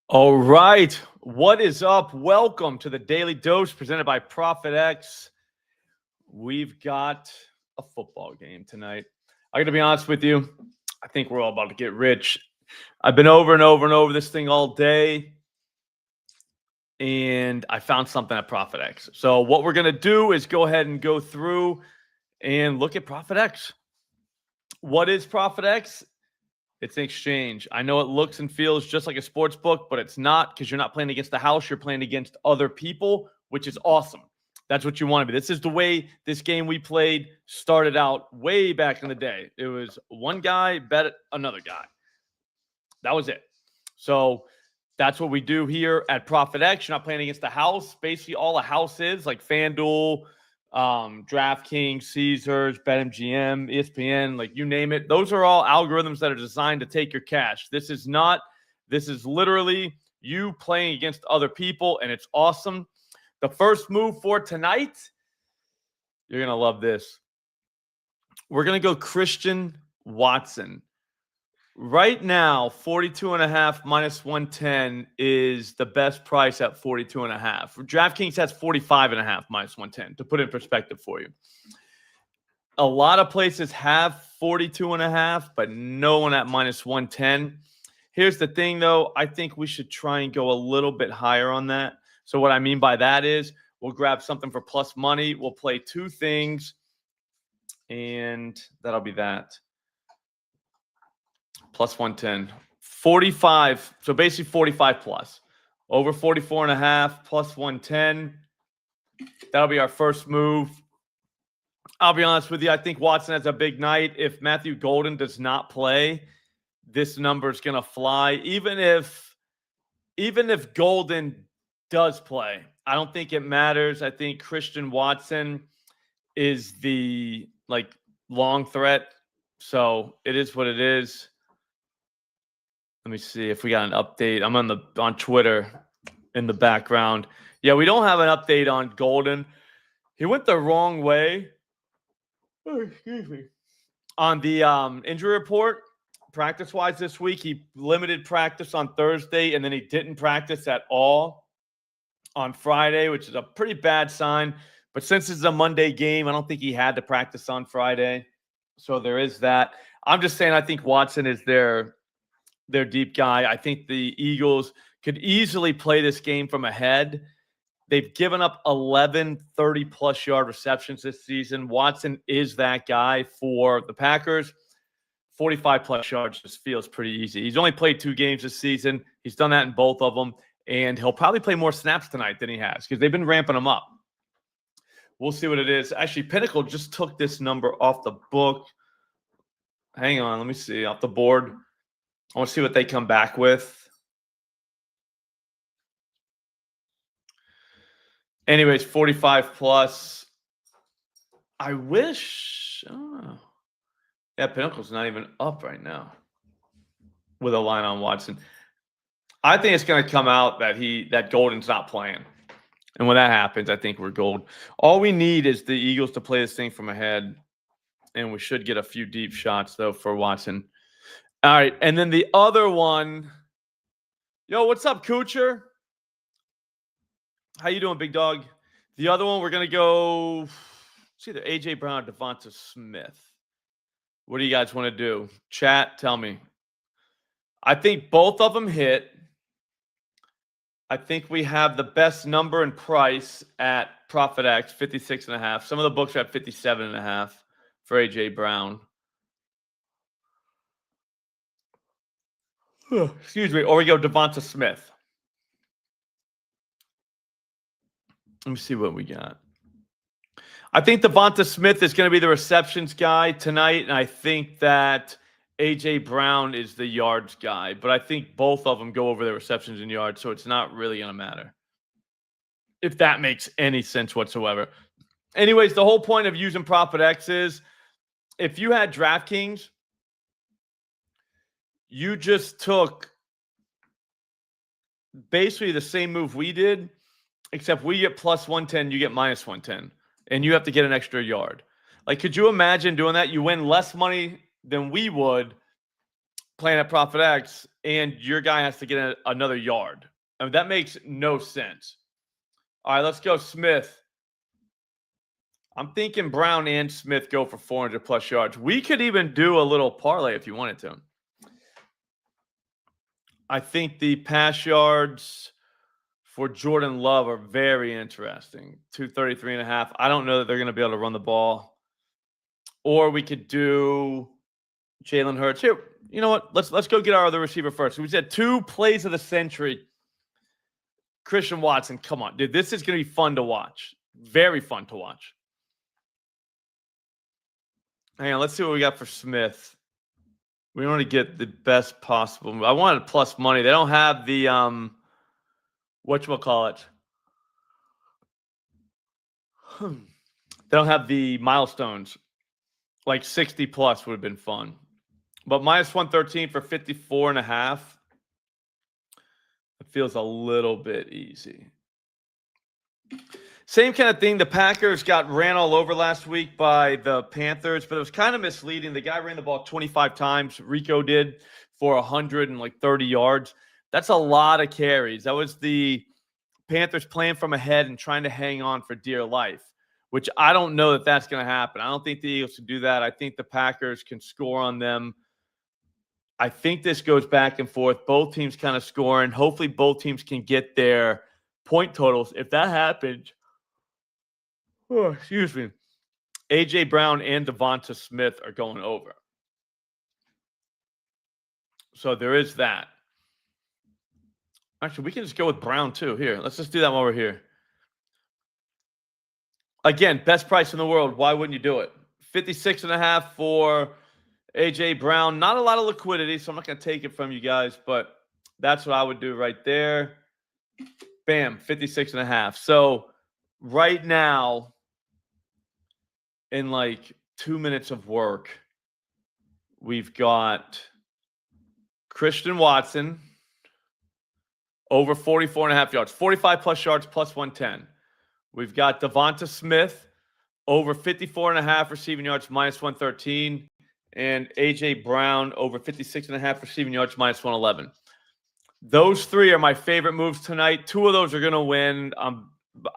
All right. What is up? Welcome to the Daily Dose presented by ProphetX. We've got a football game tonight. I got to be honest with you. I think we're all about to get rich. I've been over and over and over this thing all day, and I found something at ProphetX. So what we're going to do is go ahead and go through and look at ProphetX. What is ProphetX? It's an exchange. I know it looks and feels just like a sports book, but it's not, because you're not playing against the house. You're playing against other people, which is awesome. That's what you want to be. This is the way this game we played started out way back in the day. It was one guy bet another guy. That was it. So that's what we do here at ProphetX. You're not playing against the house. Basically, all a house is, like FanDuel, DraftKings, Caesars, BetMGM, ESPN, like you name it. Those are all algorithms that are designed to take your cash. This is literally you playing against other people, and it's awesome. The first move for tonight, you're going to love this. We're going to go Christian Watson. Right now, 42.5 minus 110 is the best price at 42.5. DraftKings has 45.5 minus 110, to put it in perspective for you. A lot of places have 42.5, but no one at minus 110. Here's the thing, though. I think we should try and go a little bit higher on that. So what I mean by that is we'll grab something for plus money. We'll play two things, and that'll be that. Plus 110. 45. So basically 45 plus. Over 44.5 plus 110. That'll be our first move. I'll be honest with you. I think Watson has a big night. If Matthew Golden does not play, this number is going to fly. Even if Golden does play, I don't think it matters. I think Christian Watson is the long threat. So it is what it is. Let me see if we got an update. I'm on Twitter in the background. Yeah, we don't have an update on Golden. He went the wrong way. Oh, excuse me. On the injury report, practice-wise this week, he limited practice on Thursday, and then he didn't practice at all on Friday, which is a pretty bad sign. But since it's a Monday game, I don't think he had to practice on Friday. So there is that. I'm just saying I think Watson is their deep guy. I think the Eagles could easily play this game from ahead. They've given up 11 30-plus yard receptions this season. Watson is that guy for the Packers. 45-plus yards just feels pretty easy. He's only played 2 games this season. He's done that in both of them, and he'll probably play more snaps tonight than he has because they've been ramping him up. We'll see what it is. Actually, Pinnacle just took this number off the book. Hang on, let me see. Off the board. I want to see what they come back with. Anyways, 45 plus. I wish. Oh. Yeah, Pinnacle's not even up right now with a line on Watson. I think it's going to come out that Golden's not playing. And when that happens, I think we're gold. All we need is the Eagles to play this thing from ahead. And we should get a few deep shots, though, for Watson. All right, and then the other one. Yo, what's up, Coocher? How you doing, big dog? The other one, we're going to go, it's either A.J. Brown or Devonta Smith. What do you guys want to do? Chat, tell me. I think both of them hit. I think we have the best number and price at ProphetX, 56.5. Some of the books are at 57.5 for A.J. Brown. Excuse me. Or we go Devonta Smith. Let me see what we got. I think Devonta Smith is going to be the receptions guy tonight, and I think that A.J. Brown is the yards guy. But I think both of them go over the receptions and yards, so it's not really going to matter. If that makes any sense whatsoever. Anyways, the whole point of using ProphetX is if you had DraftKings, you just took basically the same move we did, except we get plus 110, you get minus 110, and you have to get an extra yard. Like, could you imagine doing that? You win less money than we would, playing at ProphetX and your guy has to get another yard. I mean, that makes no sense. All right, let's go Smith. I'm thinking Brown and Smith go for 400 plus yards. We could even do a little parlay if you wanted to. I think the pass yards for Jordan Love are very interesting. 233.5. I don't know that they're going to be able to run the ball. Or we could do Jalen Hurts. Here, you know what? Let's go get our other receiver first. We said 2 plays of the century. Christian Watson, come on. Dude, this is going to be fun to watch. Very fun to watch. Hang on, let's see what we got for Smith. We want to get the best possible. I wanted plus money. They don't have the whatchamacallit. They don't have the milestones. Like 60 plus would have been fun. But minus 113 for 54.5. It feels a little bit easy. Same kind of thing. The Packers got ran all over last week by the Panthers, but it was kind of misleading. The guy ran the ball 25 times. Rico did for 130 yards. That's a lot of carries. That was the Panthers playing from ahead and trying to hang on for dear life, which I don't know that that's going to happen. I don't think the Eagles can do that. I think the Packers can score on them. I think this goes back and forth. Both teams kind of scoring. Hopefully both teams can get their point totals. If that happens, excuse me, A.J. Brown and Devonta Smith are going over. So there is that. Actually, we can just go with Brown too. Here, let's just do that while we're here. Again, best price in the world. Why wouldn't you do it? 56.5 for A.J. Brown. Not a lot of liquidity, so I'm not going to take it from you guys, but that's what I would do right there. Bam, 56.5. So right now, in like 2 minutes of work, we've got Christian Watson over 44.5 yards, 45 plus yards, plus 110. We've got Devonta Smith over 54.5 receiving yards, minus 113. And A.J. Brown over 56.5 receiving yards, minus 111. Those 3 are my favorite moves tonight. 2 of those are going to win.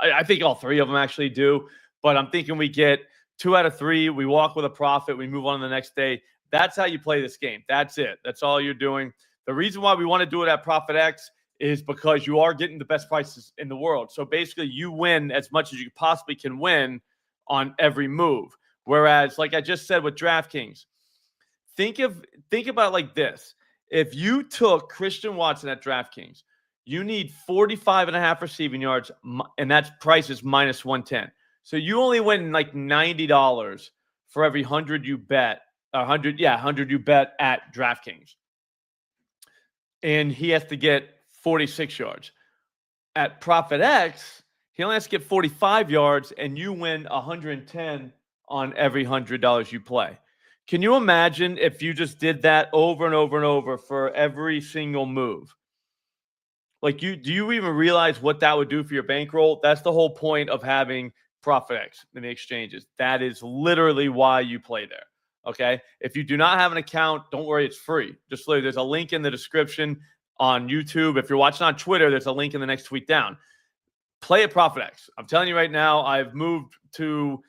I think all 3 of them actually do. But I'm thinking we get 2 out of 3. We walk with a profit. We move on the next day. That's how you play this game. That's it. That's all you're doing. The reason why we want to do it at ProphetX is because you are getting the best prices in the world. So basically you win as much as you possibly can win on every move. Whereas, like I just said with DraftKings, think about it like this. If you took Christian Watson at DraftKings, you need 45.5 receiving yards, and that price is minus 110. So you only win like $90 for every 100 you bet. 100 you bet at DraftKings. And he has to get 46 yards. At ProphetX, he only has to get 45 yards, and you win 110 on every $100 you play. Can you imagine if you just did that over and over and over for every single move? Like, do you even realize what that would do for your bankroll? That's the whole point of having ProphetX in the exchanges. That is literally why you play there. Okay. If you do not have an account, don't worry, it's free. Just literally, there's a link in the description on YouTube. If you're watching on Twitter, there's a link in the next tweet down. Play at ProphetX. I'm telling you right now, I've moved to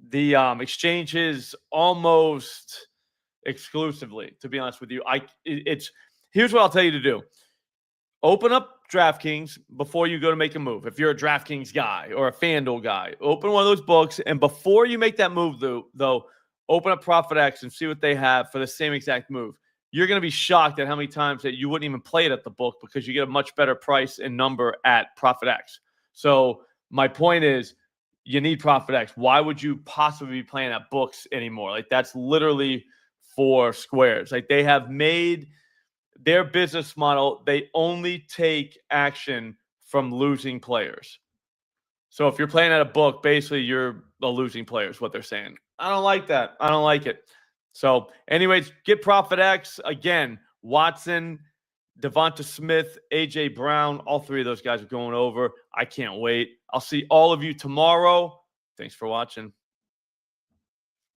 the exchanges almost exclusively, to be honest with you. Here's what I'll tell you to do. Open up DraftKings before you go to make a move. If you're a DraftKings guy or a FanDuel guy, open one of those books, and before you make that move, though, open up ProphetX and see what they have for the same exact move. You're going to be shocked at how many times that you wouldn't even play it at the book because you get a much better price and number at ProphetX. So my point is, you need ProphetX. Why would you possibly be playing at books anymore? Like, that's literally for squares. Like, they have made their business model, they only take action from losing players. So if you're playing at a book, basically you're a losing player is what they're saying. I don't like that. I don't like it. So anyways, get ProphetX. Again, Watson, Devonta Smith, A.J. Brown, all 3 of those guys are going over. I can't wait. I'll see all of you tomorrow. Thanks for watching.